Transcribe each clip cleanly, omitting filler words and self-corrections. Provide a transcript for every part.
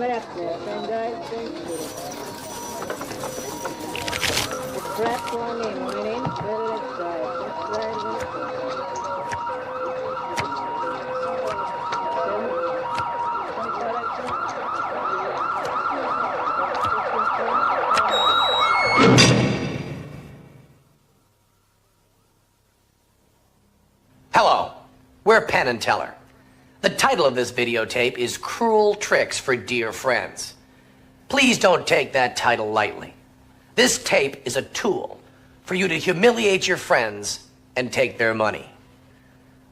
left there, Penn guys. Thank you. The trap one in, winning. Very left side. Left side, left side. Hello, we're Penn and Teller. The title of this videotape is Cruel Tricks for Dear Friends. Please don't take that title lightly. This tape is a tool for you to humiliate your friends and take their money.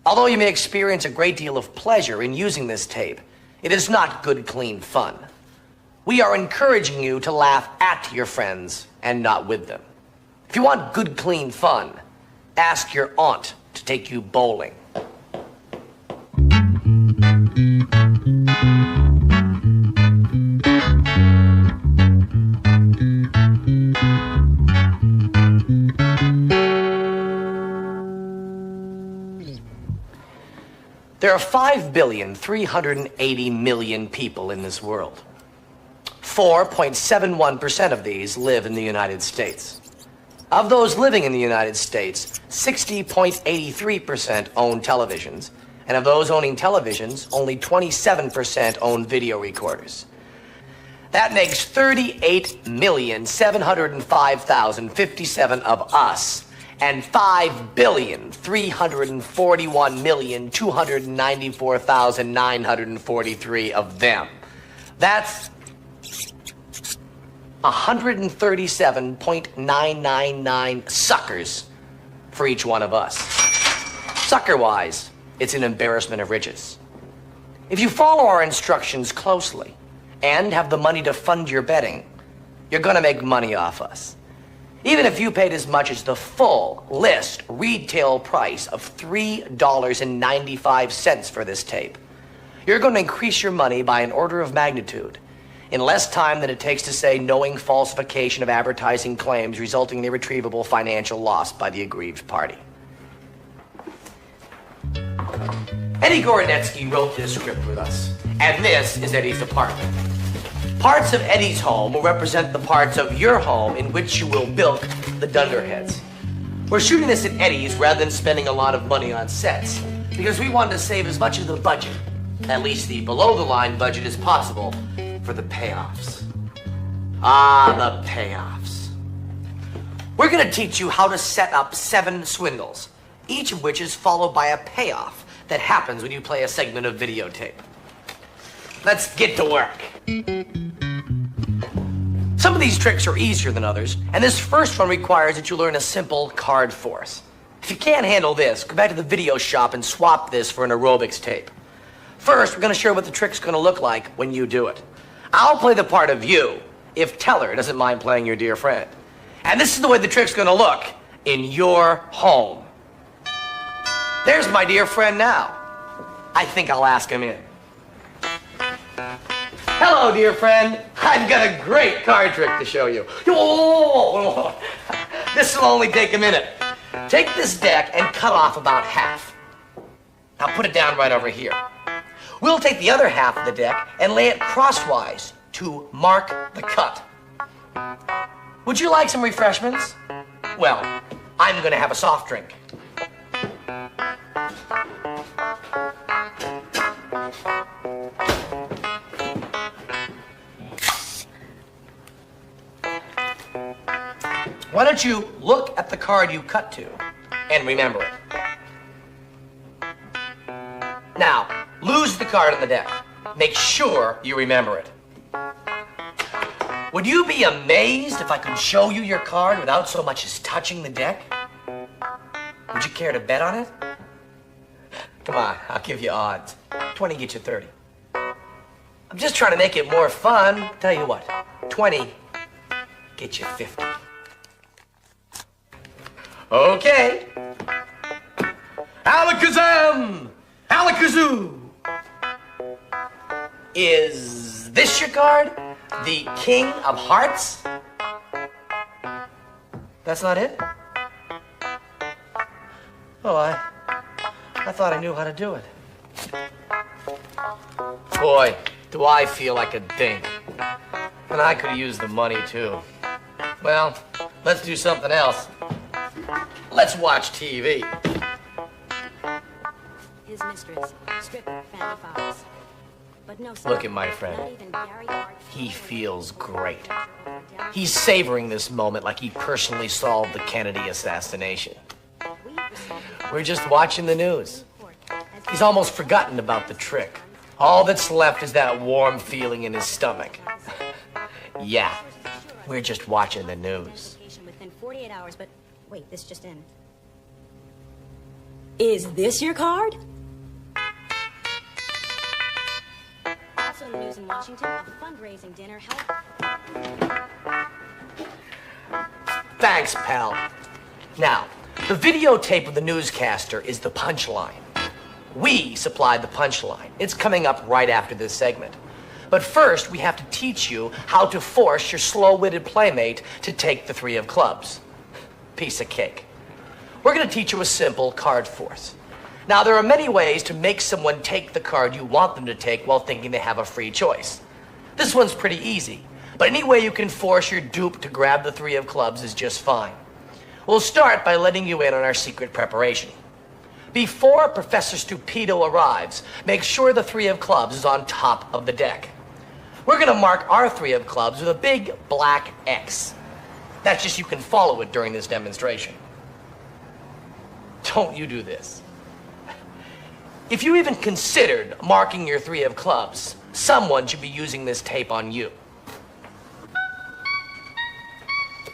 Although you may experience a great deal of pleasure in using this tape, it is not good, clean fun. We are encouraging you to laugh at your friends and not with them. If you want good, clean fun, ask your aunt to take you bowling. There are 5,380,000,000 people in this world. 4.71% of these live in the United States. Of those living in the United States, 60.83% own televisions, and of those owning televisions, only 27% own video recorders. That makes 38,705,057 of us, and 5,341,294,943 of them. That's 137.999 suckers for each one of us. Sucker-wise, it's an embarrassment of riches. If you follow our instructions closely and have the money to fund your betting, you're gonna make money off us. Even if you paid as much as the full list retail price of $3.95 for this tape, you're gonna increase your money by an order of magnitude in less time than it takes to say knowing falsification of advertising claims resulting in irretrievable financial loss by the aggrieved party. Eddie Gorodetsky wrote this script with us, and this is Eddie's apartment. Parts of Eddie's home will represent the parts of your home in which you will bilk the dunderheads. We're shooting this at Eddie's rather than spending a lot of money on sets, because we wanted to save as much of the budget, at least the below-the-line budget, as possible for the payoffs. Ah, the payoffs. We're going to teach you how to set up 7 swindles, each of which is followed by a payoff that happens when you play a segment of videotape. Let's get to work. Some of these tricks are easier than others, and this first one requires that you learn a simple card force. If you can't handle this, go back to the video shop and swap this for an aerobics tape. First, we're going to show what the trick's going to look like when you do it. I'll play the part of you if Teller doesn't mind playing your dear friend. And this is the way the trick's going to look in your home. There's my dear friend now. I think I'll ask him in. Hello, dear friend. I've got a great card trick to show you. This will only take a minute. Take this deck and cut off about half. Now put it down right over here. We'll take the other half of the deck and lay it crosswise to mark the cut. Would you like some refreshments? Well, I'm going to have a soft drink. Why don't you look at the card you cut to and remember it? Now, lose the card on the deck. Make sure you remember it. Would you be amazed if I could show you your card without so much as touching the deck? Would you care to bet on it? Come on, I'll give you odds. 20 gets you 30. I'm just trying to make it more fun. Tell you what, 20 gets you 50. Okay. Alakazam! Alakazoo! Is this your card? The King of Hearts? That's not it? Oh, I thought I knew how to do it. Boy, Do I feel like a dink? And I could use the money, too. Well, let's do something else. Let's watch TV. His mistress, stripper Fanny Fox. But no, Look at my friend. not even Gary Hart. He feels great. He's savoring this moment like he personally solved the Kennedy assassination. We're just watching the news. He's almost forgotten about the trick. All that's left is that warm feeling in his stomach. Yeah, we're just watching the news. Within 48 hours, but wait, this just in. Is this your card? Also in the news in Washington, a fundraising dinner held. Thanks, pal. Now, the videotape of the newscaster is the punchline. We supplied the punchline. It's coming up right after this segment. But first, we have to teach you how to force your slow-witted playmate to take the 3 of clubs. Piece of cake. We're going to teach you a simple card force. Now, there are many ways to make someone take the card you want them to take while thinking they have a free choice. This one's pretty easy, but any way you can force your dupe to grab the 3 of clubs is just fine. We'll start by letting you in on our secret preparation. Before Professor Stupido arrives, make sure the 3 of clubs is on top of the deck. We're going to mark our 3 of clubs with a big black X. That's just you can follow it during this demonstration. Don't you do this. If you even considered marking your 3 of clubs, someone should be using this tape on you.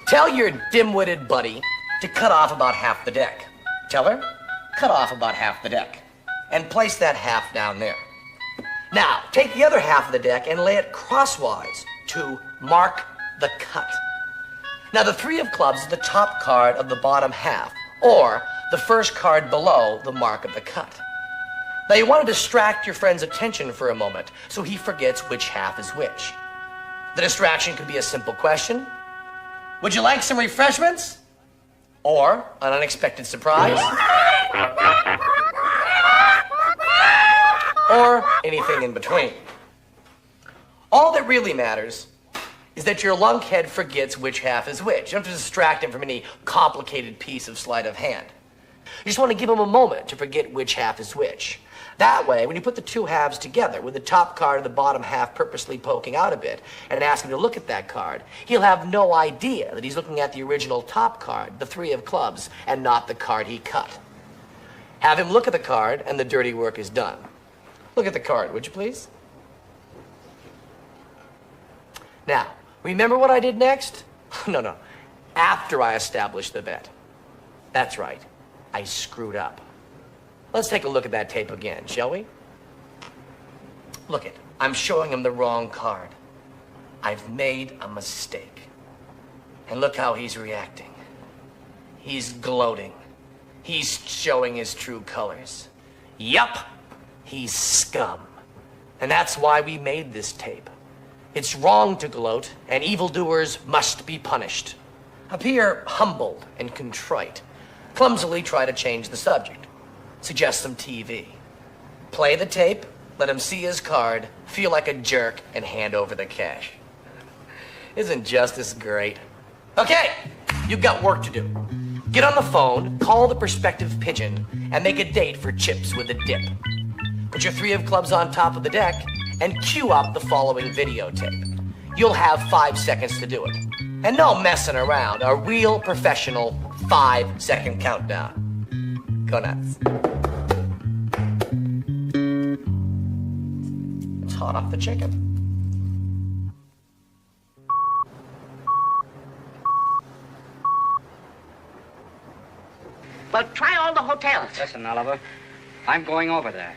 Tell your dim-witted buddy to cut off about half the deck. Tell her, cut off about half the deck. And place that half down there. Now, take the other half of the deck and lay it crosswise to mark the cut. Now, the 3 of clubs is the top card of the bottom half, or the first card below the mark of the cut. Now, you want to distract your friend's attention for a moment so he forgets which half is which. The distraction could be a simple question. Would you like some refreshments? Or an unexpected surprise? Or anything in between. All that really matters is that your lunkhead forgets which half is which. You don't have to distract him from any complicated piece of sleight of hand. You just want to give him a moment to forget which half is which. That way, when you put the 2 halves together with the top card and the bottom half purposely poking out a bit and ask him to look at that card, he'll have no idea that he's looking at the original top card, the 3 of clubs, and not the card he cut. Have him look at the card and the dirty work is done. Look at the card, would you please? Now, remember what I did next? No. After I established the bet. That's right. I screwed up. Let's take a look at that tape again, shall we? Look it. I'm showing him the wrong card. I've made a mistake. And look how he's reacting. He's gloating. He's showing his true colors. Yup, he's scum. And that's why we made this tape. It's wrong to gloat, and evildoers must be punished. Appear humbled and contrite. Clumsily try to change the subject. Suggest some TV. Play the tape, let him see his card, feel like a jerk, and hand over the cash. Isn't justice great? Okay, you've got work to do. Get on the phone, call the prospective pigeon, and make a date for chips with a dip. Put your 3 of clubs on top of the deck, and cue up the following videotape. You'll have 5 seconds to do it. And no messing around, a real professional 5-second countdown. Go nuts. It's hot off the chicken. Well, try all the hotels. Listen, Oliver, I'm going over there.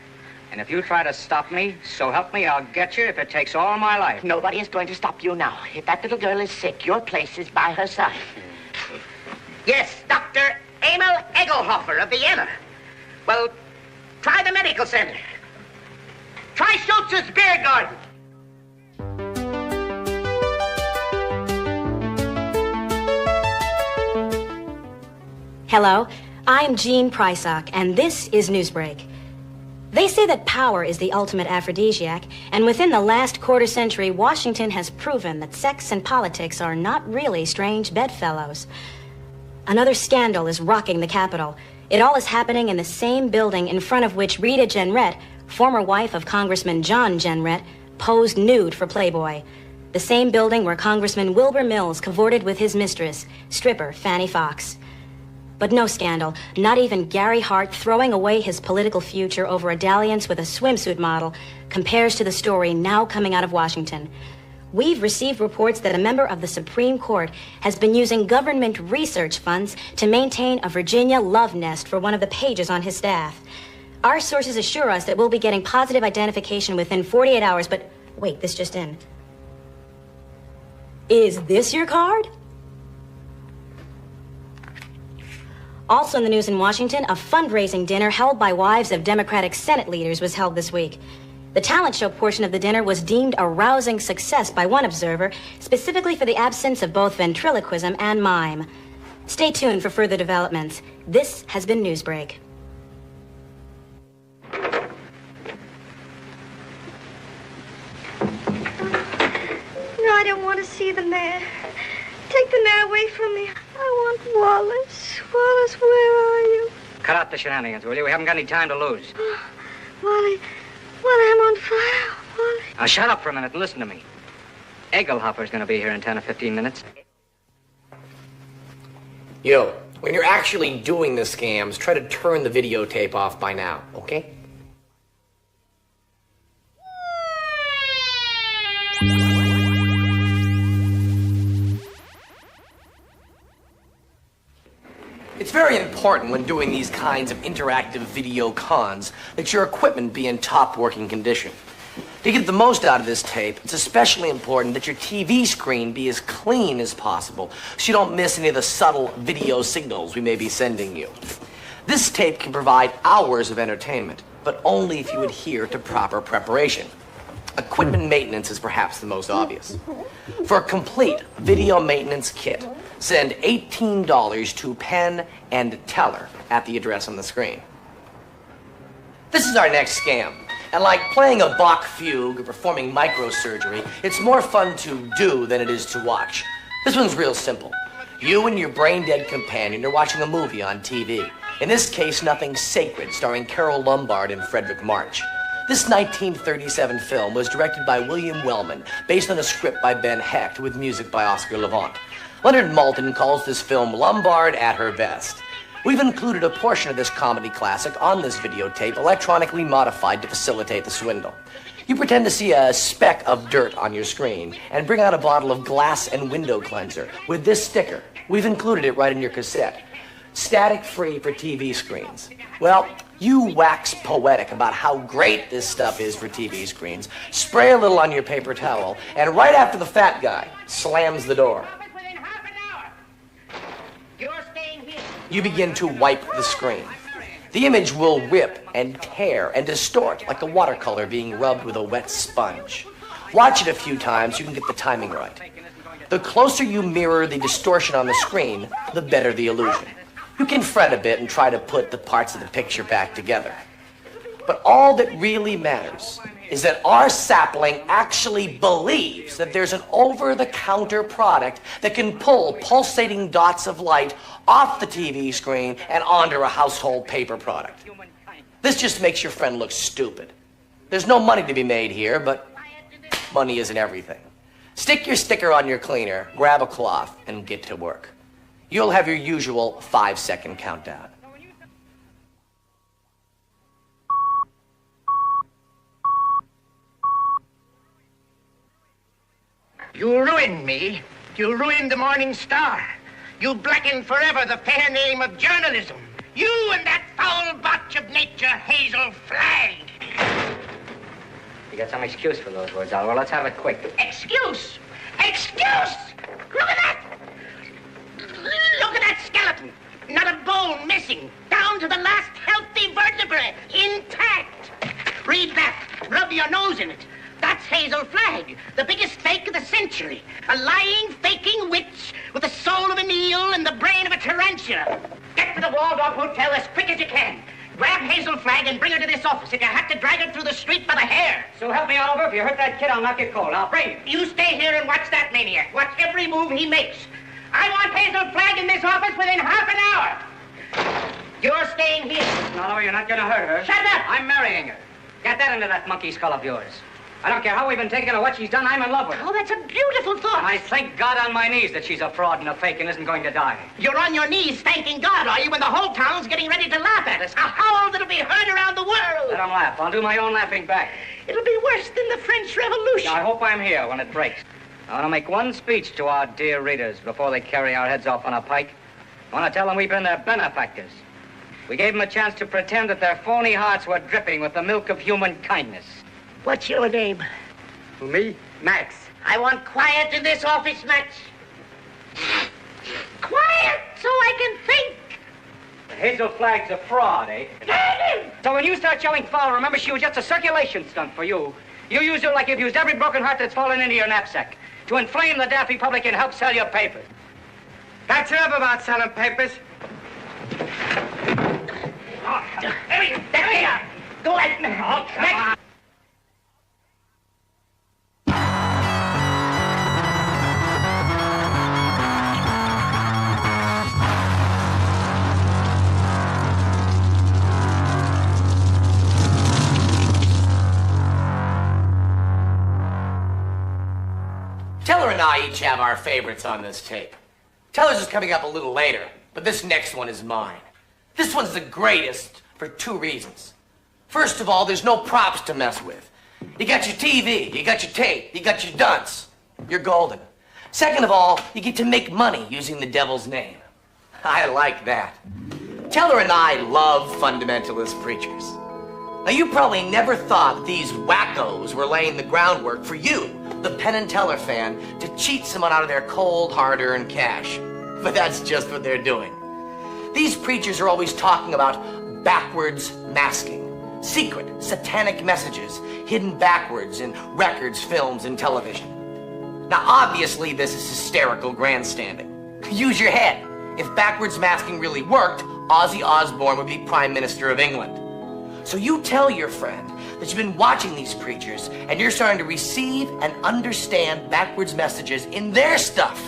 And if you try to stop me, so help me, I'll get you if it takes all my life. Nobody is going to stop you now. If that little girl is sick, your place is by her side. Yes, Dr. Emil Egelhofer of Vienna. Well, try the medical center. Try Schultz's beer garden. Hello, I'm Jean Prysock, and this is Newsbreak. They say that power is the ultimate aphrodisiac, and within the last quarter century, Washington has proven that sex and politics are not really strange bedfellows. Another scandal is rocking the Capitol. It all is happening in the same building in front of which Rita Jenrette, former wife of Congressman John Jenrette, posed nude for Playboy. The same building where Congressman Wilbur Mills cavorted with his mistress, stripper Fannie Fox. But no scandal, not even Gary Hart throwing away his political future over a dalliance with a swimsuit model, compares to the story now coming out of Washington. We've received reports that a member of the Supreme Court has been using government research funds to maintain a Virginia love nest for one of the pages on his staff. Our sources assure us that we'll be getting positive identification within 48 hours, but wait, this just in. Is this your card? Also in the news in Washington, a fundraising dinner held by wives of Democratic Senate leaders was held this week. The talent show portion of the dinner was deemed a rousing success by one observer, specifically for the absence of both ventriloquism and mime. Stay tuned for further developments. This has been Newsbreak. No, I don't want to see the mayor. Take the mayor away from me. I want Wallace. Wallace, where are you? Cut out the shenanigans, will you? We haven't got any time to lose. Oh, Wally, I'm on fire. Wally. Now, shut up for a minute and listen to me. Egelhofer's going to be here in 10 or 15 minutes. You know, when you're actually doing the scams, try to turn the videotape off by now, okay? It's very important when doing these kinds of interactive video cons that your equipment be in top working condition. To get the most out of this tape, it's especially important that your TV screen be as clean as possible so you don't miss any of the subtle video signals we may be sending you. This tape can provide hours of entertainment, but only if you adhere to proper preparation. Equipment maintenance is perhaps the most obvious. For a complete video maintenance kit, send $18 to Penn and Teller at the address on the screen. This is our next scam. And like playing a Bach fugue or performing microsurgery, it's more fun to do than it is to watch. This one's real simple. You and your brain-dead companion are watching a movie on TV. In this case, Nothing Sacred, starring Carole Lombard and Frederick March. This 1937 film was directed by William Wellman, based on a script by Ben Hecht, with music by Oscar Levant. Leonard Maltin calls this film Lombard at her best. We've included a portion of this comedy classic on this videotape, electronically modified to facilitate the swindle. You pretend to see a speck of dirt on your screen and bring out a bottle of glass and window cleanser with this sticker. We've included it right in your cassette. Static-free for TV screens. Well, you wax poetic about how great this stuff is for TV screens, spray a little on your paper towel, and right after the fat guy slams the door, you begin to wipe the screen. The image will rip and tear and distort like a watercolor being rubbed with a wet sponge. Watch it a few times so you can get the timing right. The closer you mirror the distortion on the screen, the better the illusion. You can fret a bit and try to put the parts of the picture back together. But all that really matters is that our sapling actually believes that there's an over-the-counter product that can pull pulsating dots of light off the TV screen and onto a household paper product. This just makes your friend look stupid. There's no money to be made here, but money isn't everything. Stick your sticker on your cleaner, grab a cloth, and get to work. You'll have your usual 5-second countdown. You ruined me. You ruined the Morning Star. You blackened forever the fair name of journalism. You and that foul botch of nature, Hazel Flagg. You got some excuse for those words, Oliver. Let's have it quick. Excuse? Excuse? Look at that! Look at that skeleton. Not a bone missing. Down to the last healthy vertebrae. Intact. Read that. Rub your nose in it. That's Hazel Flagg, the biggest fake of the century. A lying, faking witch with the soul of an eel and the brain of a tarantula. Get to the Waldorf Hotel as quick as you can. Grab Hazel flag and bring her to this office. If you have to drag her through the street by the hair. So help me, Oliver. If you hurt that kid, I'll knock you cold. I'll bring you. You stay here and watch that maniac. Watch every move he makes. I want Hazel Flagg in this office within half an hour. You're staying here. No, you're not going to hurt her. Shut up! I'm marrying her. Get that into that monkey skull of yours. I don't care how we've been taken or what she's done, I'm in love with her. Oh, that's a beautiful thought. And I thank God on my knees that she's a fraud and a fake and isn't going to die. You're on your knees thanking God, are you, when the whole town's getting ready to laugh at us? How howls it'll be heard around the world. Let them laugh. I'll do my own laughing back. It'll be worse than the French Revolution. I hope I'm here when it breaks. I want to make one speech to our dear readers before they carry our heads off on a pike. I want to tell them we've been their benefactors. We gave them a chance to pretend that their phony hearts were dripping with the milk of human kindness. What's your name? Me? Max. I want quiet in this office, Max. Quiet so I can think. Hazel Flagg's a fraud, eh? So when you start yelling foul, remember she was just a circulation stunt for you. You used her like you've used every broken heart that's fallen into your knapsack to inflame the daffy public and help sell your papers. That's enough about selling papers. There. Go ahead. Max. Teller and I each have our favorites on this tape. Teller's is coming up a little later, but this next one is mine. This one's the greatest for two reasons. First of all, there's no props to mess with. You got your TV, you got your tape, you got your dunce. You're golden. Second of all, you get to make money using the devil's name. I like that. Teller and I love fundamentalist preachers. Now, you probably never thought that these wackos were laying the groundwork for you, the Penn and Teller fan, to cheat someone out of their cold, hard-earned cash. But that's just what they're doing. These preachers are always talking about backwards masking, secret, satanic messages hidden backwards in records, films, and television. Now, obviously, this is hysterical grandstanding. Use your head. If backwards masking really worked, Ozzy Osbourne would be Prime Minister of England. So you tell your friend that you've been watching these preachers and you're starting to receive and understand backwards messages in their stuff.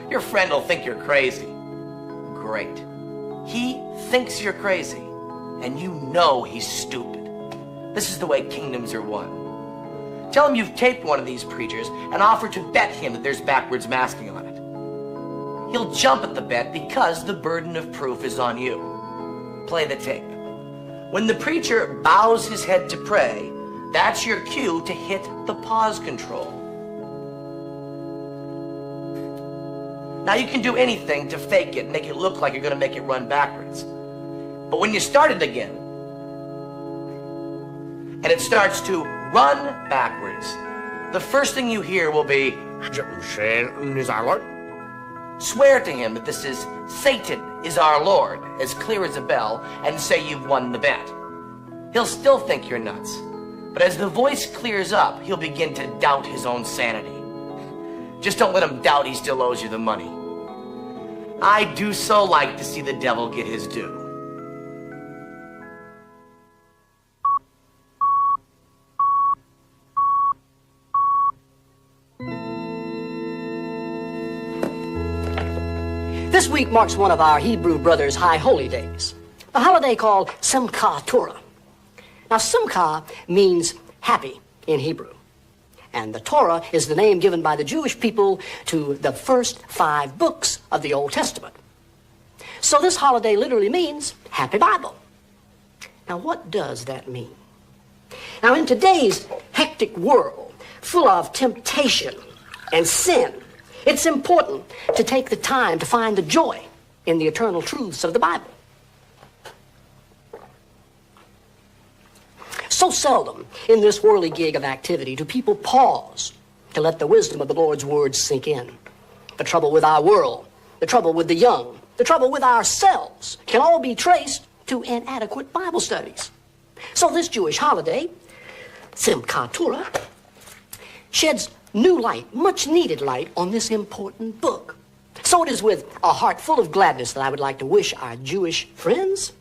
Your friend will think you're crazy. Great. He thinks you're crazy, and you know he's stupid. This is the way kingdoms are won. Tell him you've taped one of these preachers and offer to bet him that there's backwards masking on it. He'll jump at the bet because the burden of proof is on you. Play the tape. When the preacher bows his head to pray, that's your cue to hit the pause control. Now, you can do anything to fake it, make it look like you're going to make it run backwards. But when you start it again, and it starts to run backwards, the first thing you hear will be, swear to him that this is Satan is our Lord, as clear as a bell, and say you've won the bet. He'll still think you're nuts, but as the voice clears up, he'll begin to doubt his own sanity. Just don't let him doubt he still owes you the money. I do so like to see the devil get his due. This week marks one of our Hebrew brothers' high holy days, a holiday called Simchat Torah. Now, Simcha means happy in Hebrew, and the Torah is the name given by the Jewish people to the first 5 books of the Old Testament. So this holiday literally means Happy Bible. Now, what does that mean? Now, in today's hectic world, full of temptation and sin, it's important to take the time to find the joy in the eternal truths of the Bible. So seldom in this whirligig of activity do people pause to let the wisdom of the Lord's words sink in. The trouble with our world, the trouble with the young, the trouble with ourselves can all be traced to inadequate Bible studies. So this Jewish holiday, Simchat Torah, sheds new light, much needed light on this important book. So it is with a heart full of gladness that I would like to wish our Jewish friends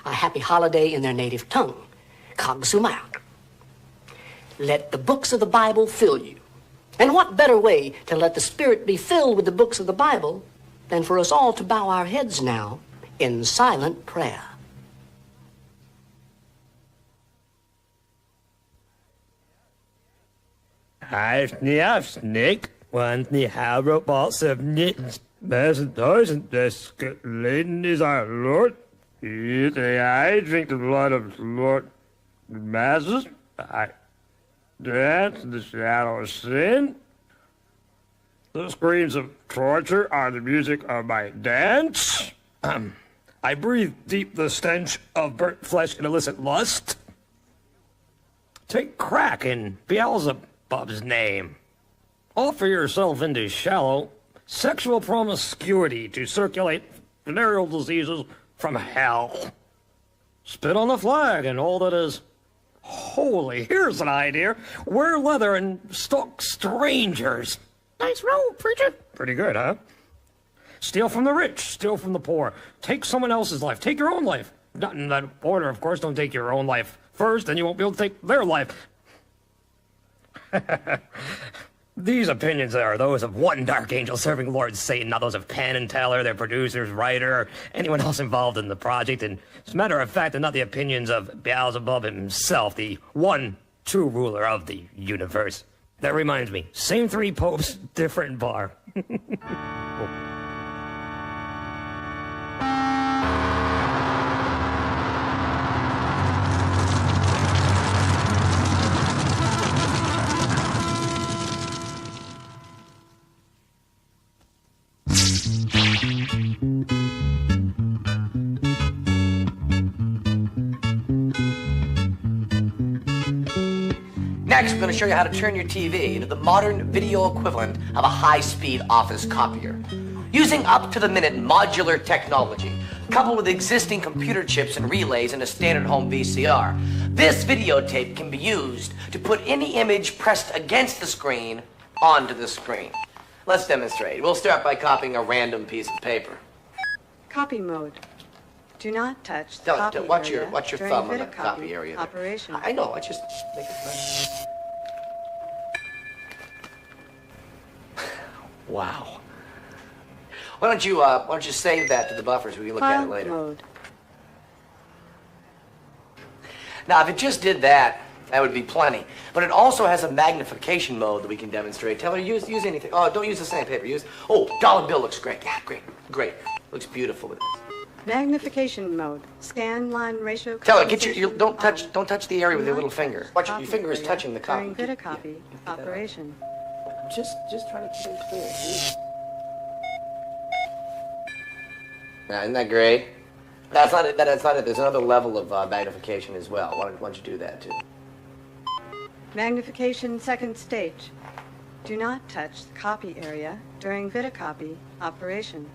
a happy holiday in their native tongue, Kagsumayak. Let the books of the Bible fill you. And what better way to let the Spirit be filled with the books of the Bible than for us all to bow our heads now in silent prayer? Snake, want the robots of knits, and this laden is our Lord. I drink the blood of the Lord. The masses, I dance in the shadow of sin. The screams of torture are the music of my dance. I breathe deep the stench of burnt flesh and illicit lust. Take crack in Beelzebub's name. Offer yourself into shallow sexual promiscuity to circulate venereal diseases from hell. Spit on the flag and all that is holy. Here's an idea. Wear leather and stalk strangers. Nice robe, preacher. Pretty good, huh? Steal from the rich, steal from the poor. Take someone else's life. Take your own life. Not in that order, of course. Don't take your own life first, then you won't be able to take their life. These opinions are those of one dark angel serving Lord Satan, not those of Penn and Teller, their producers, writer, or anyone else involved in the project. And as a matter of fact, they're not the opinions of Beelzebub himself, the one true ruler of the universe. That reminds me, same three popes, different bar. Next, we're going to show you how to turn your TV into the modern video equivalent of a high-speed office copier. Using up-to-the-minute modular technology, coupled with existing computer chips and relays in a standard home VCR, this videotape can be used to put any image pressed against the screen onto the screen. Let's demonstrate. We'll start by copying a random piece of paper. Copy mode. Do not touch the Don't, copy watch area your during thumb on video the copy area there. operation. I know, I just make it fun. Wow. Why don't you save that to the buffer so we can look at it later. Mode. Now, if it just did that, that would be plenty. But it also has a magnification mode that we can demonstrate. Tell her, use anything. Oh, don't use the same paper. Dollar bill looks great. Yeah, great. Looks beautiful with this. Magnification mode. Scan line ratio. Tell her, don't touch the area with your little finger. Watch your finger is touching the copy. During video copy operation. Just try to keep it clear. Now, isn't that great? That's not it. There's another level of magnification as well. Why don't you do that too? Magnification second stage. Do not touch the copy area during video copy operation.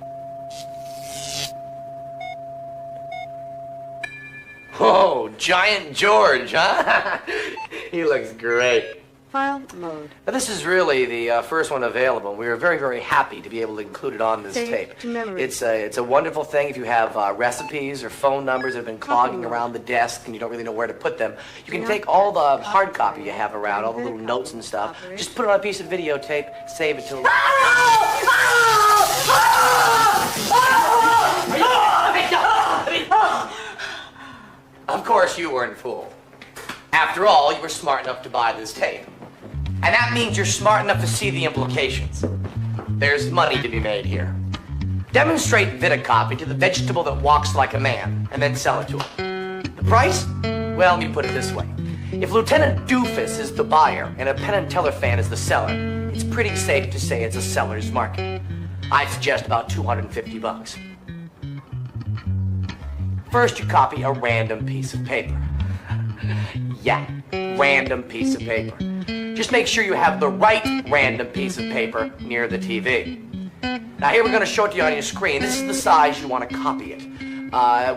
Whoa, Giant George, huh? He looks great. File mode. Now, this is really the first one available. We were very, very happy to be able to include it on this Save tape. to memory. It's a wonderful thing if you have recipes or phone numbers that have been clogging around the desk and you don't really know where to put them. You can take all the hard copy you have around, all the little notes and stuff, just put it on a piece of videotape, save it till... Of course you weren't fooled. After all, you were smart enough to buy this tape. And that means you're smart enough to see the implications. There's money to be made here. Demonstrate Vitacopy to the vegetable that walks like a man, and then sell it to him. The price? Well, let me put it this way. If Lieutenant Doofus is the buyer and a Penn and Teller fan is the seller, it's pretty safe to say it's a seller's market. I'd suggest about $250. First, you copy a random piece of paper. Yeah, random piece of paper. Just make sure you have the right random piece of paper near the TV. Now here we're going to show it to you on your screen. This is the size you want to copy it.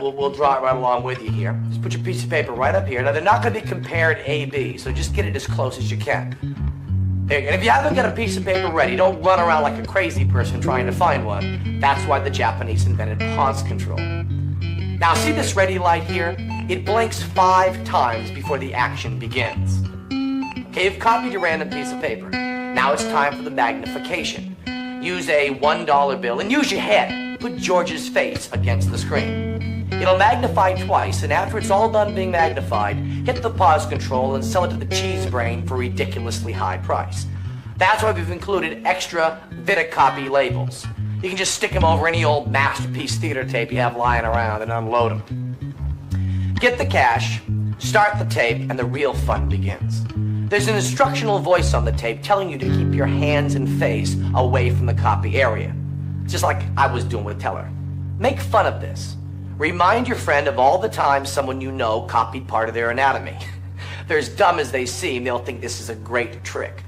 We'll draw it right along with you here. Just put your piece of paper right up here. Now they're not going to be compared A-B, so just get it as close as you can. There, and if you haven't got a piece of paper ready, don't run around like a crazy person trying to find one. That's why the Japanese invented pause control. Now see this ready light here? It blinks 5 times before the action begins. Okay, you've copied your random piece of paper. Now it's time for the magnification. Use a $1 bill and use your head. Put George's face against the screen. It'll magnify twice, and after it's all done being magnified, hit the pause control and sell it to the cheese brain for a ridiculously high price. That's why we've included extra Vidicopy labels. You can just stick them over any old masterpiece theater tape you have lying around and unload them. Get the cash, start the tape, and the real fun begins. There's an instructional voice on the tape telling you to keep your hands and face away from the copy area. Just like I was doing with Teller. Make fun of this. Remind your friend of all the times someone you know copied part of their anatomy. They're as dumb as they seem, they'll think this is a great trick.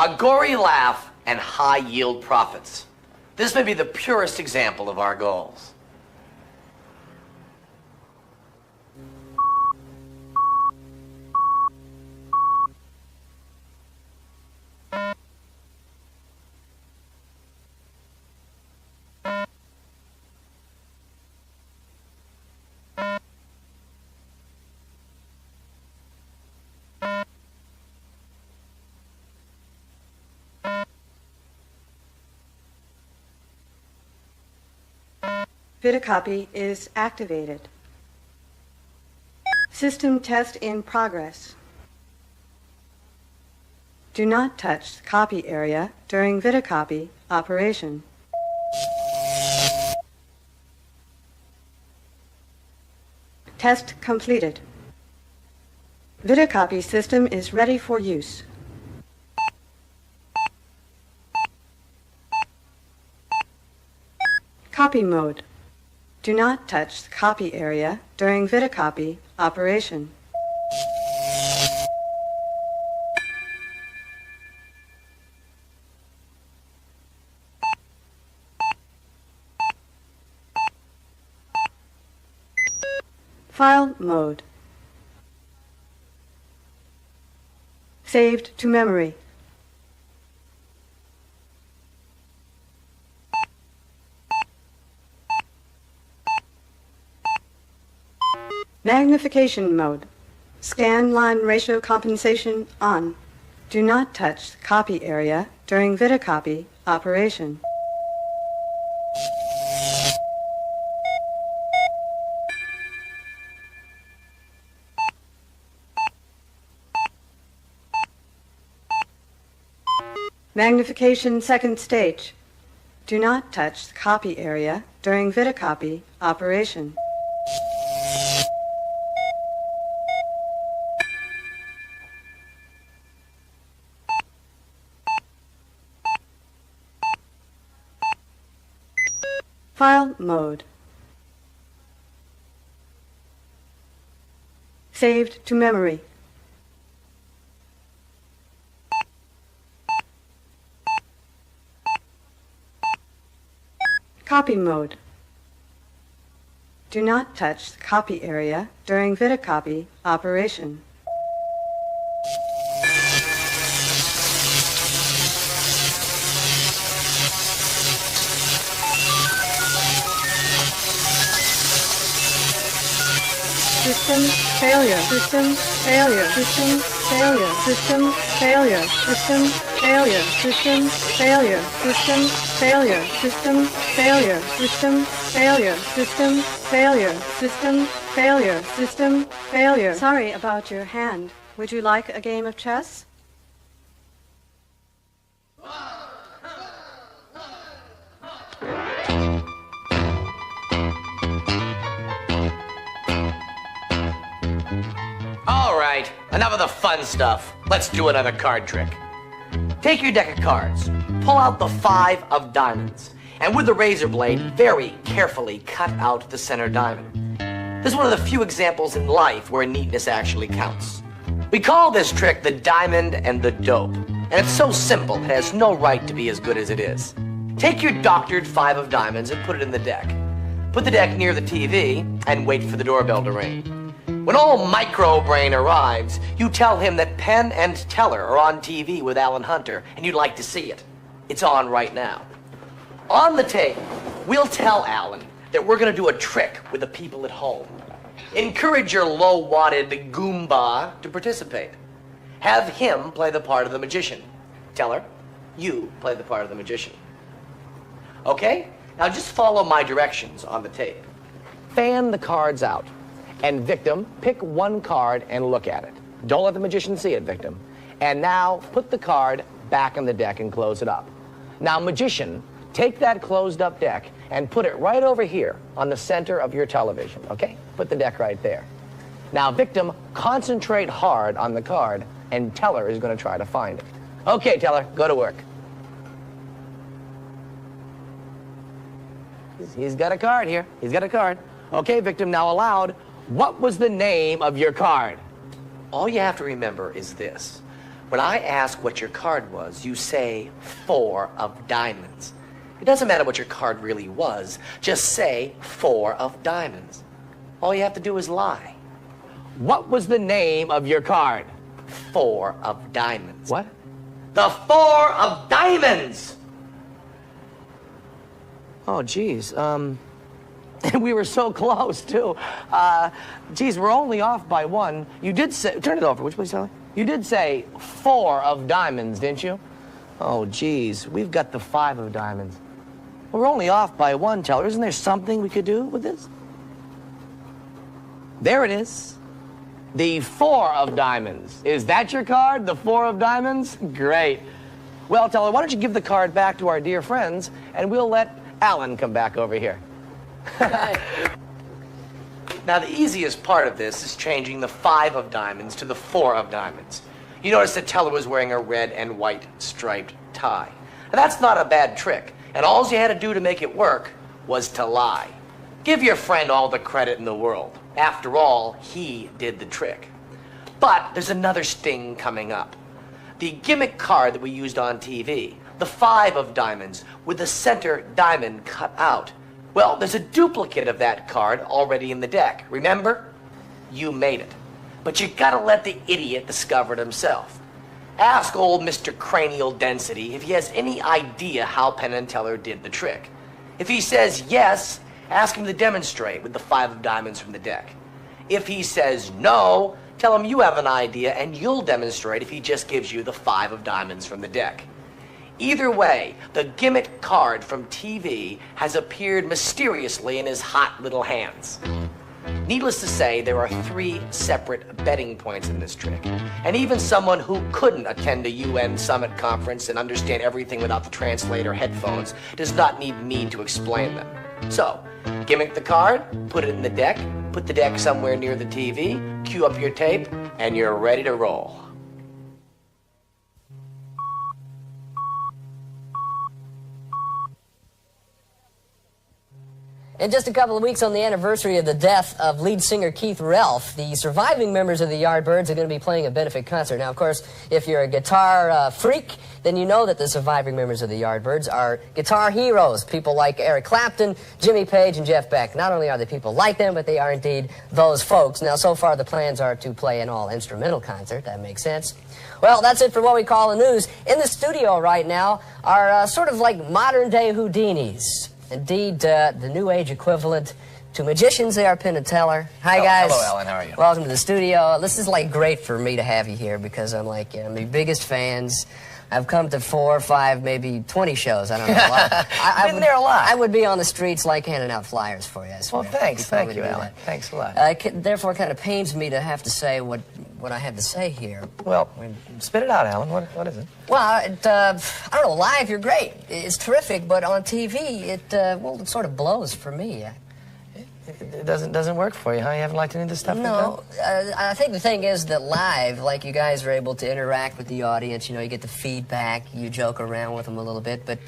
A gory laugh and high yield profits. This may be the purest example of our goals. Vidicopy is activated. System test in progress. Do not touch the copy area during Vidicopy operation. Test completed. Vidicopy system is ready for use. Copy mode. Do not touch the copy area during Vidicopy operation. File mode. Saved to memory. Magnification mode. Scan line ratio compensation on. Do not touch the copy area during Vidicopy operation. Magnification second stage. Do not touch the copy area during Vidicopy operation. File mode. Saved to memory. Copy mode. Do not touch the copy area during Vidicopy operation. System failure. System failure. System failure. System failure. System failure. System failure. System failure. System failure. System failure. System failure. System failure. System failure. Sorry about your hand. Would you like a game of chess? All right, enough of the fun stuff. Let's do another card trick. Take your deck of cards, pull out the 5 of diamonds, and with the razor blade, very carefully cut out the center diamond. This is one of the few examples in life where neatness actually counts. We call this trick the diamond and the dope, and it's so simple it has no right to be as good as it is. Take your doctored 5 of diamonds and put it in the deck. Put the deck near the TV and wait for the doorbell to ring. When old Microbrain arrives, you tell him that Penn and Teller are on TV with Alan Hunter, and you'd like to see it. It's on right now. On the tape, we'll tell Alan that we're going to do a trick with the people at home. Encourage your low-watted Goomba to participate. Have him play the part of the magician. Tell her, you play the part of the magician. Okay? Now just follow my directions on the tape. Fan the cards out. And victim, pick one card and look at it. Don't let the magician see it, victim. And now put the card back in the deck and close it up. Now, magician, take that closed up deck and put it right over here on the center of your television, okay? Put the deck right there. Now, victim, concentrate hard on the card, and Teller is going to try to find it. Okay, Teller, go to work. He's got a card here. He's got a card. Okay, victim, now aloud, what was the name of your card? All you have to remember is this. When I ask what your card was, you say 4 of diamonds. It doesn't matter what your card really was. Just say 4 of diamonds. All you have to do is lie. What was the name of your card? 4 of diamonds. What? The 4 of diamonds! Oh, geez. We were so close, too. Geez, we're only off by 1. You did say... Turn it over, would you please, Sally? You did say 4 of diamonds, didn't you? Oh, geez, we've got the 5 of diamonds. We're only off by 1, Teller. Isn't there something we could do with this? There it is. The 4 of diamonds. Is that your card, the 4 of diamonds? Great. Well, Teller, why don't you give the card back to our dear friends, and we'll let Alan come back over here. Now, the easiest part of this is changing the 5 of diamonds to the 4 of diamonds. You notice that Teller was wearing a red and white striped tie. Now, that's not a bad trick, and all you had to do to make it work was to lie. Give your friend all the credit in the world. After all, he did the trick. But there's another sting coming up. The gimmick card that we used on TV, the 5 of diamonds, with the center diamond cut out. Well, there's a duplicate of that card already in the deck. Remember? You made it. But you gotta let the idiot discover it himself. Ask old Mr. Cranial Density if he has any idea how Penn and Teller did the trick. If he says yes, ask him to demonstrate with the 5 of diamonds from the deck. If he says no, tell him you have an idea and you'll demonstrate if he just gives you the 5 of diamonds from the deck. Either way, the gimmick card from TV has appeared mysteriously in his hot little hands. Needless to say, there are 3 separate betting points in this trick. And even someone who couldn't attend a UN summit conference and understand everything without the translator headphones does not need me to explain them. So, gimmick the card, put it in the deck, put the deck somewhere near the TV, cue up your tape, and you're ready to roll. In just a couple of weeks on the anniversary of the death of lead singer Keith Relf, the surviving members of the Yardbirds are going to be playing a benefit concert. Now, of course, if you're a guitar freak, then you know that the surviving members of the Yardbirds are guitar heroes, people like Eric Clapton, Jimmy Page, and Jeff Beck. Not only are they people like them, but they are indeed those folks. Now, so far, the plans are to play an all-instrumental concert. That makes sense. Well, that's it for what we call the news. In the studio right now are sort of like modern-day Houdinis. Indeed, the new age equivalent to magicians. They are Penn and Teller. Hi, guys. Hello, Alan. How are you? Welcome to the studio. This is like great for me to have you here because I'm like, I'm your biggest fans. I've come to 4 or 5, maybe 20 shows. I don't know. I've been there a lot. I would be on the streets like handing out flyers for you. I swear. Well, thanks. Thank you, Alan. Thanks a lot. Therefore, it kind of pains me to have to say what I have to say here. Well, spit it out, Alan. What is it? Well, I don't know. Live, you're great. It's terrific, but on TV, it sort of blows for me. It doesn't work for you, huh? You haven't liked any of this stuff? No. I think the thing is that live, like, you guys are able to interact with the audience. You know, you get the feedback. You joke around with them a little bit. But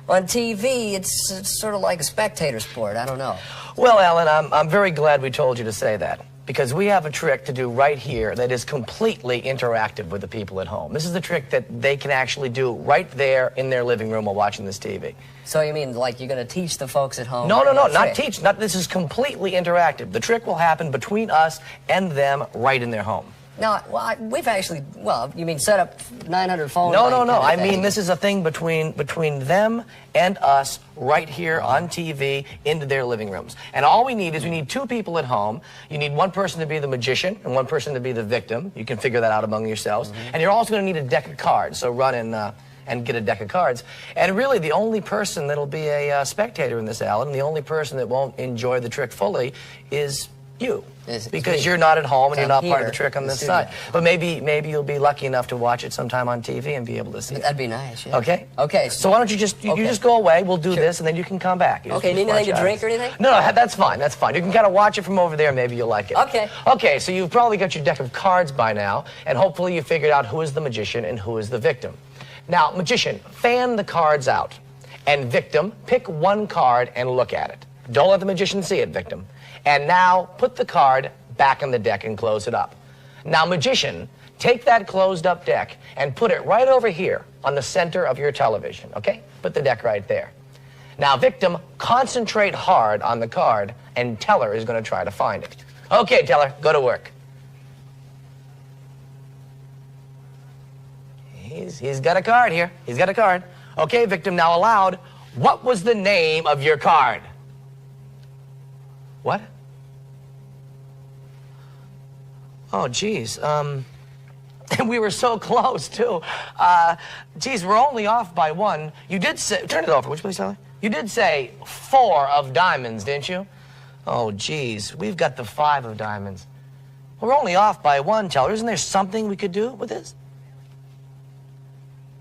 on TV, it's sort of like a spectator sport. I don't know. Well, Alan, I'm very glad we told you to say that. Because we have a trick to do right here that is completely interactive with the people at home. This is the trick that they can actually do right there in their living room while watching this TV. So you mean like you're going to teach the folks at home? No, not teach. This is completely interactive. The trick will happen between us and them right in their home. Now, well, we've actually, well, you mean set up 900 phones? No. I mean, this is a thing between them and us right here on TV into their living rooms. And all we need is we need 2 people at home. You need one person to be the magician and one person to be the victim. You can figure that out among yourselves. And you're also going to need a deck of cards. So run and get a deck of cards. And really, the only person that'll be a spectator in this, Alan, and the only person that won't enjoy the trick fully is you. Because you're not at home and you're not part of the trick on this side. But maybe you'll be lucky enough to watch it sometime on TV and be able to see it. That'd be nice, yeah. Okay? Okay. So why don't you just you just go away, we'll do this, and then you can come back. Okay, need anything to drink or anything? No, that's fine, that's fine. You can kind of watch it from over there, maybe you'll like it. Okay. Okay, so you've probably got your deck of cards by now, and hopefully you figured out who is the magician and who is the victim. Now, magician, fan the cards out. And victim, pick one card and look at it. Don't let the magician see it, victim. And now, put the card back in the deck and close it up. Now, magician, take that closed up deck and put it right over here on the center of your television, okay? Put the deck right there. Now, victim, concentrate hard on the card, and Teller is going to try to find it. Okay, Teller, go to work. He's got a card here. He's got a card. Okay, victim, now aloud, what was the name of your card? What? Oh, geez. We were so close, too. Geez, we're only off by 1. You did say... Turn it over. Which place, Sally? You did say 4 of diamonds, didn't you? Oh, geez. We've got the 5 of diamonds. We're only off by 1, Teller. Isn't there something we could do with this?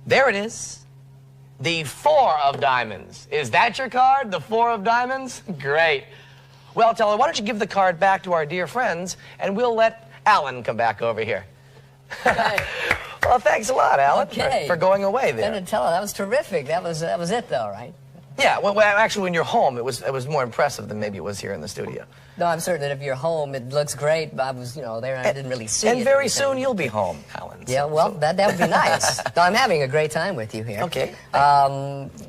There it is. The 4 of diamonds. Is that your card? The 4 of diamonds? Great. Well, Teller, why don't you give the card back to our dear friends, and we'll let Alan come back over here. Okay. Well, thanks a lot, Alan, for going away there. Penn, Teller, that was terrific. That was it, though, right? Yeah, well, actually, when you're home, it was more impressive than maybe it was here in the studio. No, I'm certain that if you're home, it looks great. I was, there, and I didn't really see it. And very soon you'll be home, Alan. Yeah, well, that would be nice. No, I'm having a great time with you here. Okay.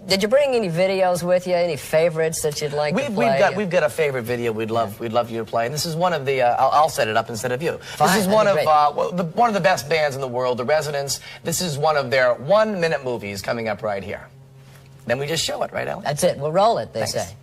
Did you bring any videos with you? Any favorites that you'd like to play? We've got a favorite video we'd love you to play, and this is one of the. I'll set it up instead of you. Fine, this is one of the best bands in the world, The Residents. This is one of their 1-minute movies coming up right here. Then we just show it, right, Alan? That's it. We'll roll it, they say.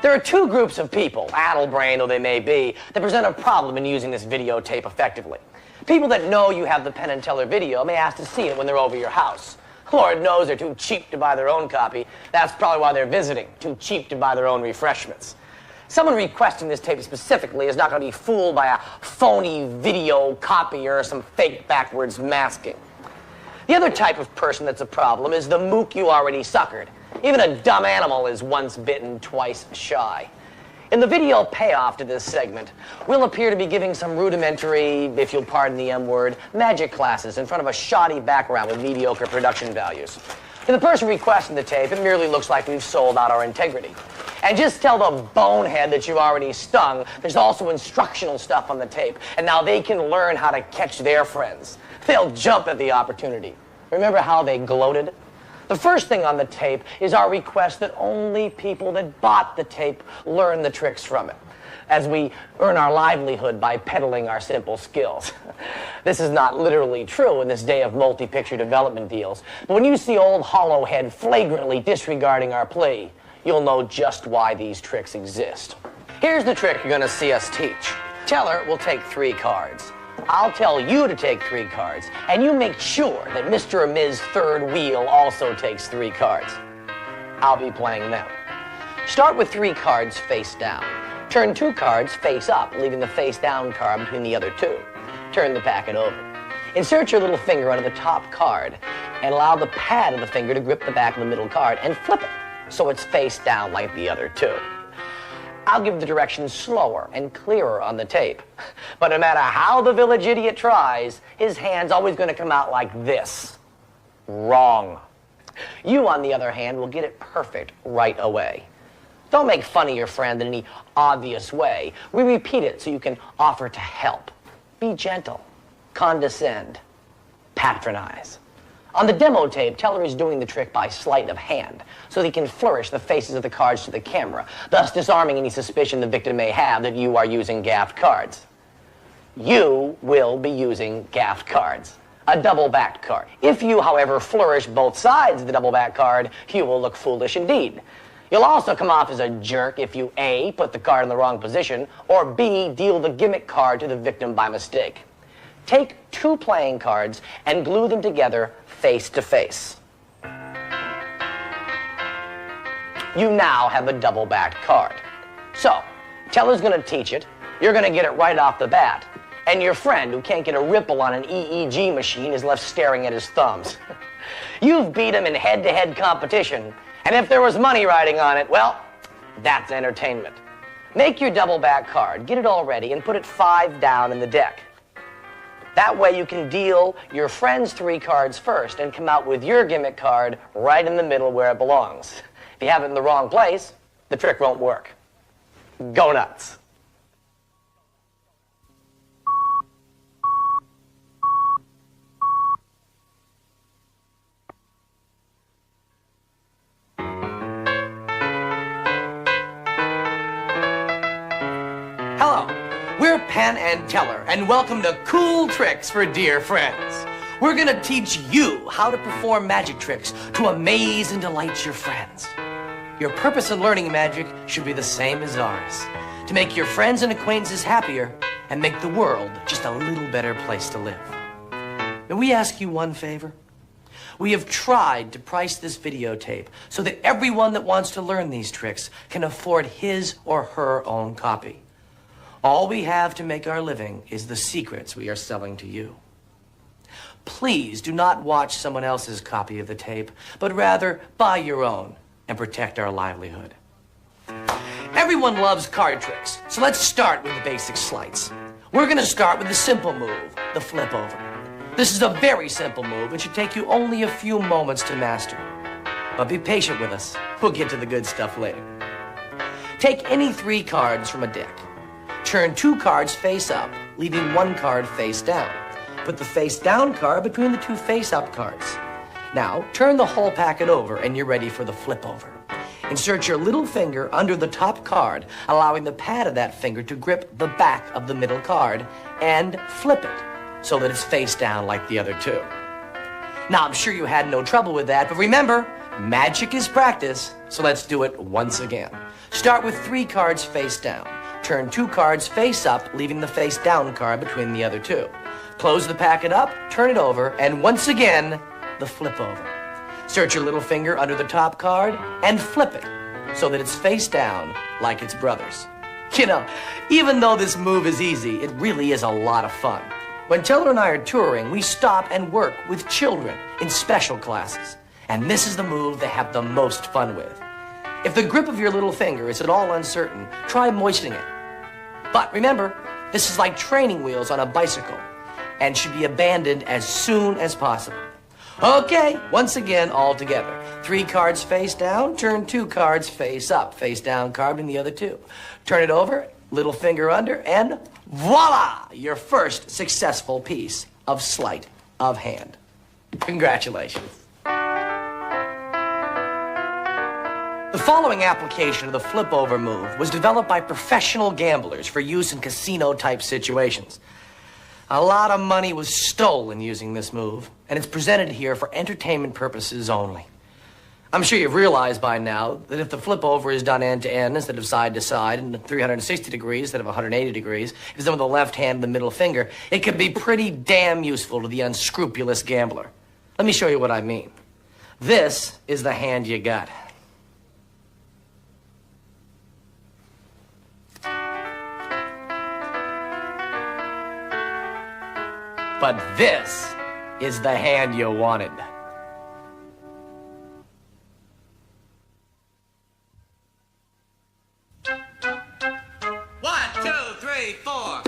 There are 2 groups of people, addle-brained though they may be, that present a problem in using this videotape effectively. People that know you have the Penn and Teller video may ask to see it when they're over your house. Lord knows they're too cheap to buy their own copy. That's probably why they're visiting, too cheap to buy their own refreshments. Someone requesting this tape specifically is not going to be fooled by a phony video copier or some fake backwards masking. The other type of person that's a problem is the mook you already suckered. Even a dumb animal is once bitten, twice shy. In the video payoff to this segment, we'll appear to be giving some rudimentary, if you'll pardon the M-word, magic classes in front of a shoddy background with mediocre production values. To the person requesting the tape, it merely looks like we've sold out our integrity. And just tell the bonehead that you've already stung, there's also instructional stuff on the tape, and now they can learn how to catch their friends. They'll jump at the opportunity. Remember how they gloated? The first thing on the tape is our request that only people that bought the tape learn the tricks from it. as we earn our livelihood by peddling our simple skills. This is not literally true in this day of multi-picture development deals, but when you see old Hollowhead flagrantly disregarding our plea, you'll know just why these tricks exist. Here's the trick you're going to see us teach. Teller will take 3 cards. I'll tell you to take 3 cards, and you make sure that Mr. or Ms. Third Wheel also takes 3 cards. I'll be playing them. Start with 3 cards face down. Turn 2 cards face up, leaving the face down card between the other 2. Turn the packet over. Insert your little finger under the top card and allow the pad of the finger to grip the back of the middle card and flip it so it's face down like the other 2. I'll give the directions slower and clearer on the tape. But no matter how the village idiot tries, his hand's always going to come out like this. Wrong. You, on the other hand, will get it perfect right away. Don't make fun of your friend in any obvious way. We repeat it so you can offer to help. Be gentle. Condescend. Patronize. On the demo tape, Teller is doing the trick by sleight of hand, so that he can flourish the faces of the cards to the camera, thus disarming any suspicion the victim may have that you are using gaffed cards. You will be using gaffed cards, a double-backed card. If you, however, flourish both sides of the double-backed card, you will look foolish indeed. You'll also come off as a jerk if you A, put the card in the wrong position, or B, deal the gimmick card to the victim by mistake. Take 2 playing cards and glue them together face to face. You now have a double-backed card. So, Teller's going to teach it, you're going to get it right off the bat, and your friend, who can't get a ripple on an EEG machine, is left staring at his thumbs. You've beat him in head-to-head competition, and if there was money riding on it, well, that's entertainment. Make your double-back card, get it all ready, and put it 5 down in the deck. That way you can deal your friend's 3 cards first and come out with your gimmick card right in the middle where it belongs. If you have it in the wrong place, the trick won't work. Go nuts. Hello, we're Penn and Teller, and welcome to Cool Tricks for Dear Friends. We're gonna teach you how to perform magic tricks to amaze and delight your friends. Your purpose in learning magic should be the same as ours, to make your friends and acquaintances happier and make the world just a little better place to live. May we ask you one favor? We have tried to price this videotape so that everyone that wants to learn these tricks can afford his or her own copy. All we have to make our living is the secrets we are selling to you. Please do not watch someone else's copy of the tape, but rather buy your own and protect our livelihood. Everyone loves card tricks, so let's start with the basic sleights. We're going to start with the simple move, the flip over. This is a very simple move and should take you only a few moments to master. But be patient with us. We'll get to the good stuff later. Take any 3 cards from a deck. Turn 2 cards face up, leaving 1 card face down. Put the face down card between the 2 face up cards. Now, turn the whole packet over and you're ready for the flip over. Insert your little finger under the top card, allowing the pad of that finger to grip the back of the middle card, and flip it so that it's face down like the other 2. Now, I'm sure you had no trouble with that, but remember, magic is practice, so let's do it once again. Start with 3 cards face down. Turn 2 cards face up, leaving the face down card between the other 2. Close the packet up, turn it over, and once again, the flip over. Insert your little finger under the top card and flip it so that it's face down like its brothers. You know, even though this move is easy, it really is a lot of fun. When Teller and I are touring, we stop and work with children in special classes. And this is the move they have the most fun with. If the grip of your little finger is at all uncertain, try moistening it. But remember, this is like training wheels on a bicycle and should be abandoned as soon as possible. Okay, once again, all together. 3 cards face down, turn 2 cards face up, face down card in the other 2. Turn it over, little finger under, and voila! Your first successful piece of sleight of hand. Congratulations. The following application of the flip-over move was developed by professional gamblers for use in casino-type situations. A lot of money was stolen using this move, and it's presented here for entertainment purposes only. I'm sure you've realized by now that if the flip-over is done end-to-end instead of side-to-side and 360 degrees instead of 180 degrees, if it's done with the left hand and the middle finger, it can be pretty damn useful to the unscrupulous gambler. Let me show you what I mean. This is the hand you got. But this is the hand you wanted. One, two, three, four.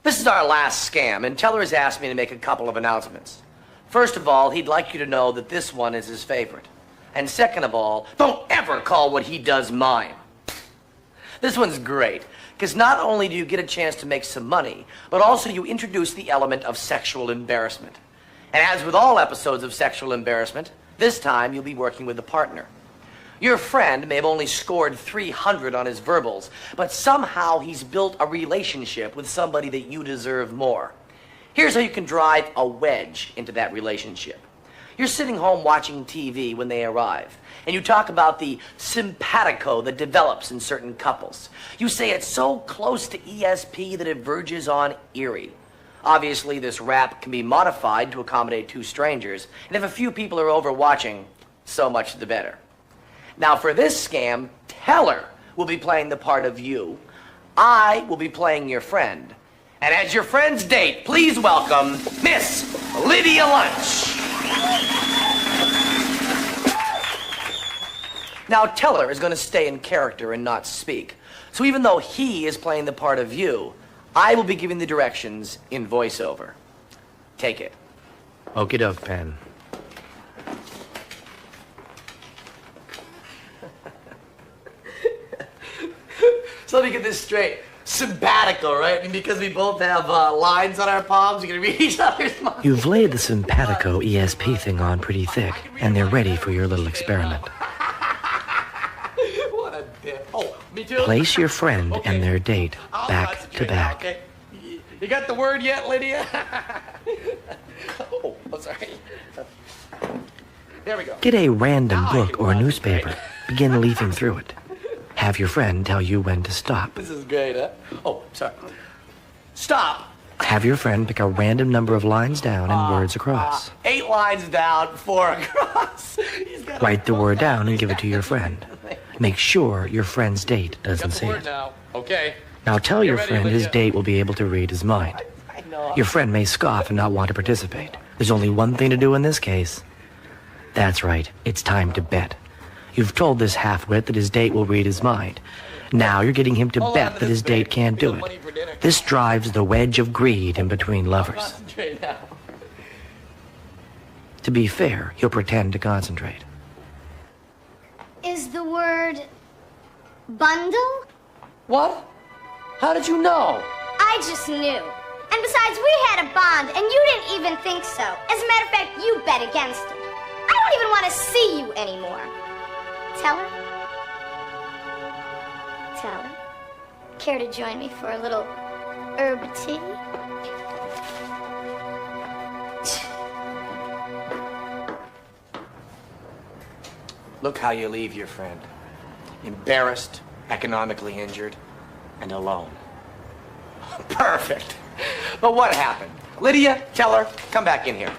This is our last scam, and Teller has asked me to make a couple of announcements. First of all, he'd like you to know that this one is his favorite. And second of all, don't ever call what he does mine. This one's great, because not only do you get a chance to make some money, but also you introduce the element of sexual embarrassment. And as with all episodes of sexual embarrassment, this time you'll be working with a partner. Your friend may have only scored 300 on his verbals, but somehow he's built a relationship with somebody that you deserve more. Here's how you can drive a wedge into that relationship. You're sitting home watching TV when they arrive, and you talk about the simpatico that develops in certain couples. You say it's so close to ESP that it verges on eerie. Obviously, this rap can be modified to accommodate two strangers, and if a few people are over watching, so much the better. Now, for this scam, Teller will be playing the part of you. I will be playing your friend. And as your friend's date, please welcome Miss Lydia Lunch. Now, Teller is going to stay in character and not speak. So even though he is playing the part of you, I will be giving the directions in voiceover. Take it. Okie doke, Penn. So let me get this straight. Simpatico, right? I mean, because we both have lines on our palms, you're going to read each other's minds. You've laid the simpatico ESP thing on pretty thick, and they're ready for your little experiment. What a dip. Oh, me too? Place your friend and their date back to back. Okay. You got the word yet, Lydia? Oh, I'm sorry. There we go. Get a random book or newspaper. Begin leafing through it. Have your friend tell you when to stop. This is great, huh? Oh, sorry. Stop. Have your friend pick a random number of lines down and words across. 8 lines down, 4 across. Write the word down and give it to your friend. Make sure your friend's date doesn't see it. Now. Okay. Now tell your friend his Lydia. date will be able to read his mind. I know. Your friend may scoff and not want to participate. There's only one thing to do in this case. That's right, it's time to bet. You've told this half-wit that his date will read his mind. Now you're getting him to bet that his date can't do it. This drives the wedge of greed in between lovers. Concentrate now. To be fair, he'll pretend to concentrate. Is the word bundle? What? How did you know? I just knew. And besides, we had a bond, and you didn't even think so. As a matter of fact, you bet against it. I don't even want to see you anymore. Teller? Teller? Care to join me for a little herb tea? Look how you leave your friend. Embarrassed, economically injured, and alone. Perfect. But what happened? Lydia, Teller, come back in here.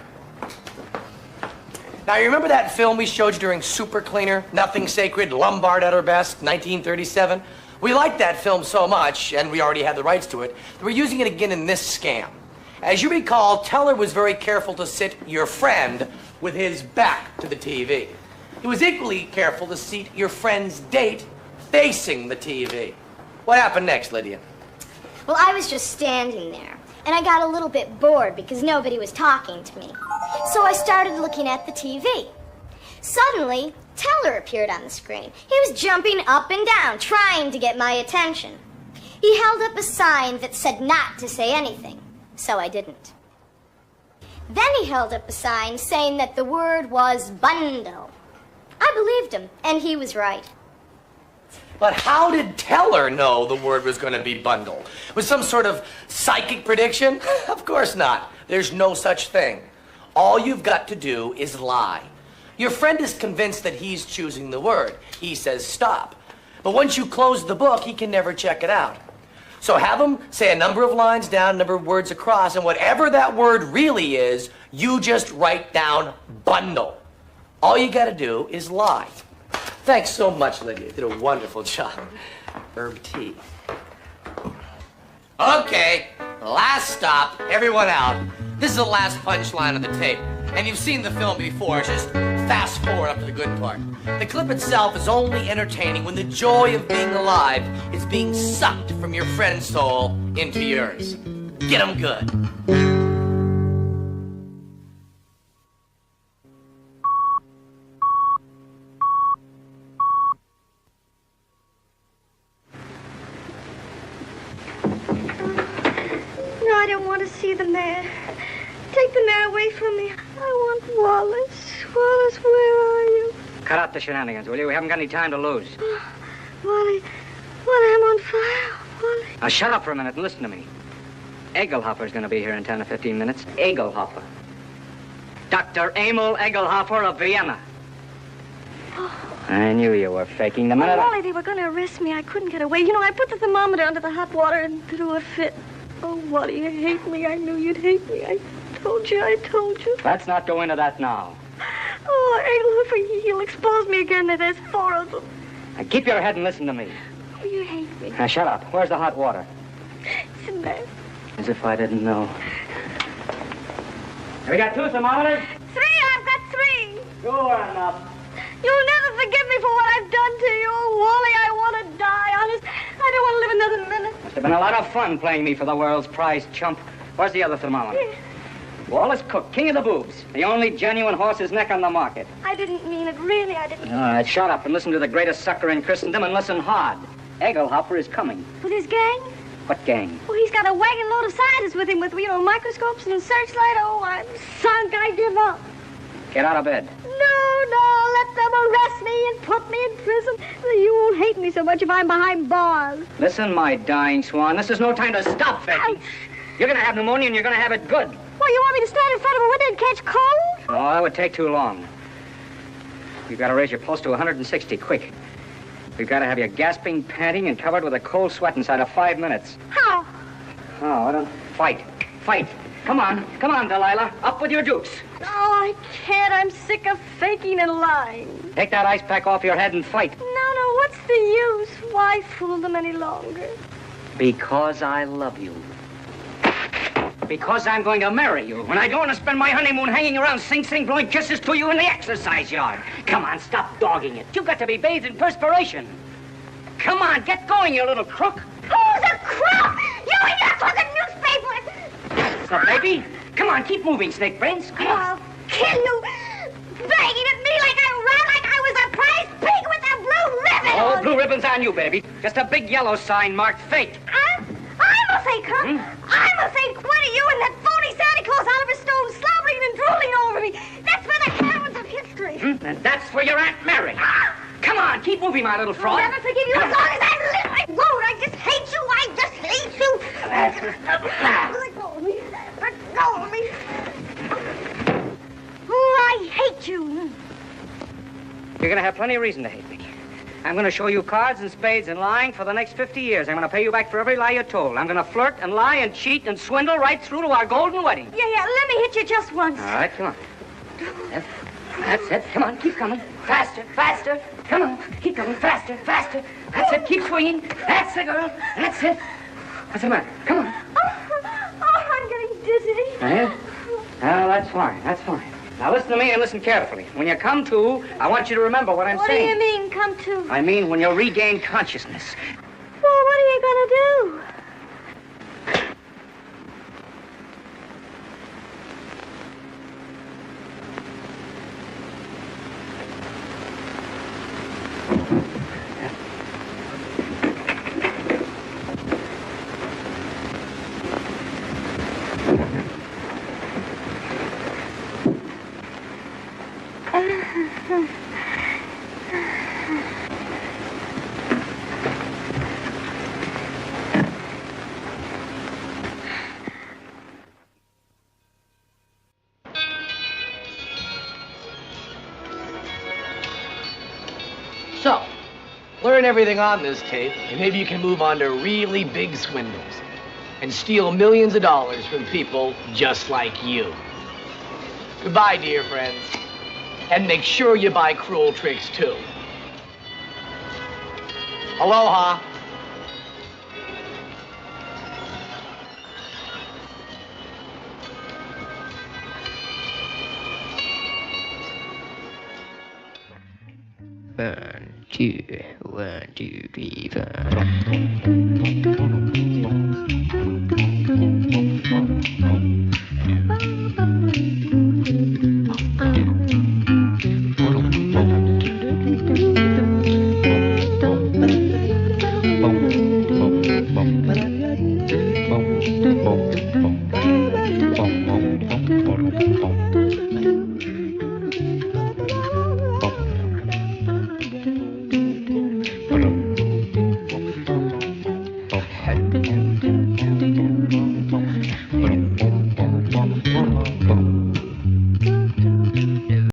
Now, you remember that film we showed you during Super Cleaner? Nothing Sacred, Lombard at her best, 1937? We liked that film so much, and we already had the rights to it, that we're using it again in this scam. As you recall, Teller was very careful to sit your friend with his back to the TV. He was equally careful to seat your friend's date facing the TV. What happened next, Lydia? Well, I was just standing there, and I got a little bit bored because nobody was talking to me. So I started looking at the TV. Suddenly, Teller appeared on the screen. He was jumping up and down, trying to get my attention. He held up a sign that said not to say anything, so I didn't. Then he held up a sign saying that the word was bundle. I believed him, and he was right. But how did Teller know the word was going to be bundle? Was some sort of psychic prediction? Of course not. There's no such thing. All you've got to do is lie. Your friend is convinced that he's choosing the word. He says stop. But once you close the book, he can never check it out. So have him say a number of lines down, a number of words across, and whatever that word really is, you just write down bundle. All you got to do is lie. Thanks so much, Lydia. You did a wonderful job. Herb tea. Okay, last stop. Everyone out. This is the last punchline of the tape. And you've seen the film before. Just fast forward up to the good part. The clip itself is only entertaining when the joy of being alive is being sucked from your friend's soul into yours. Get 'em good. No, I don't want to see the mayor. Take the mayor away from me. I want Wallace. Wallace, where are you? Cut out the shenanigans, will you? We haven't got any time to lose. Wally, I'm on fire. Wally. Now, shut up for a minute and listen to me. Egelhofer's going to be here in 10 or 15 minutes. Egelhofer. Dr. Emil Egelhofer of Vienna. I knew you were faking the minute. Wally, they were going to arrest me. I couldn't get away. You know, I put the thermometer under the hot water and threw a fit. Oh, Wally, you hate me. I knew you'd hate me. I told you. Let's not go into that now. Oh, Egelhofer, he'll expose me again. There's 4 of them. Now, keep your head and listen to me. Oh, you hate me. Now, shut up. Where's the hot water? It's in there. As if I didn't know. Have we got 2 thermometers? 3, I've got 3. Sure enough. You'll never forgive me for what I've done to you. Oh, Wally, I want to die. Honest, I don't want to live another minute. Must have been a lot of fun playing me for the world's prize chump. Where's the other thermometer? Wallace Cook, king of the boobs. The only genuine horse's neck on the market. I didn't mean it, really. I didn't. All right, shut up and listen to the greatest sucker in Christendom and listen hard. Egelhofer is coming. With his gang? What gang? Well, he's got a wagon load of scientists with him with, microscopes and a searchlight. Oh, I'm sunk. I give up. Get out of bed. No, let them arrest me and put me in prison. You won't hate me so much if I'm behind bars. Listen, my dying swan, this is no time to stop faking. You're going to have pneumonia and you're going to have it good. Well, you want me to stand in front of a window and catch cold? No, that would take too long. We've got to raise your pulse to 160, quick. We've got to have you gasping, panting, and covered with a cold sweat inside of 5 minutes. How? Oh, I don't... Fight. Come on, Delilah. Up with your dukes. Oh, I can't. I'm sick of faking and lying. Take that ice pack off your head and fight. No, what's the use? Why fool them any longer? Because I love you. Because I'm going to marry you. And I don't want to spend my honeymoon hanging around Sing Sing blowing kisses to you in the exercise yard. Come on, stop dogging it. You've got to be bathed in perspiration. Come on, get going, you little crook. Who's a crook? You and your fucking newspaper! So, baby, come on, keep moving, snake brains. Come on. I'll kill you. Begging at me like I was a prize pig with a blue ribbon. Oh, blue ribbon's on you, baby. Just a big yellow sign marked fake. I'm a fake, huh? I'm a fake. What are you and that phony Santa Claus Oliver Stone slobbering and drooling over me? That's for the heroines of history. And that's for your Aunt Mary. Come on, keep moving, my little fraud. I'll never forgive you as long as I live. I won't. I just hate you. Let go of me. Let go of me. Oh, I hate you. You're going to have plenty of reason to hate me. I'm going to show you cards and spades and lying for the next 50 years. I'm going to pay you back for every lie you told. I'm going to flirt and lie and cheat and swindle right through to our golden wedding. Yeah, let me hit you just once. All right, come on. That's it. Come on, keep coming. Faster. Come on, keep coming. Faster. That's it. Keep swinging. That's the girl. That's it. What's the matter? Come on. Oh, I'm getting dizzy. Yeah? Oh, that's fine. Now listen to me and listen carefully. When you come to, I want you to remember what I'm saying. What do you mean, come to? I mean when you regain consciousness. Well, what are you going to do? So, learn everything on this tape, and maybe you can move on to really big swindles and steal millions of dollars from people just like you. Goodbye, dear friends. And make sure you buy Cruel Tricks, too. Aloha. One, two, 3, 5.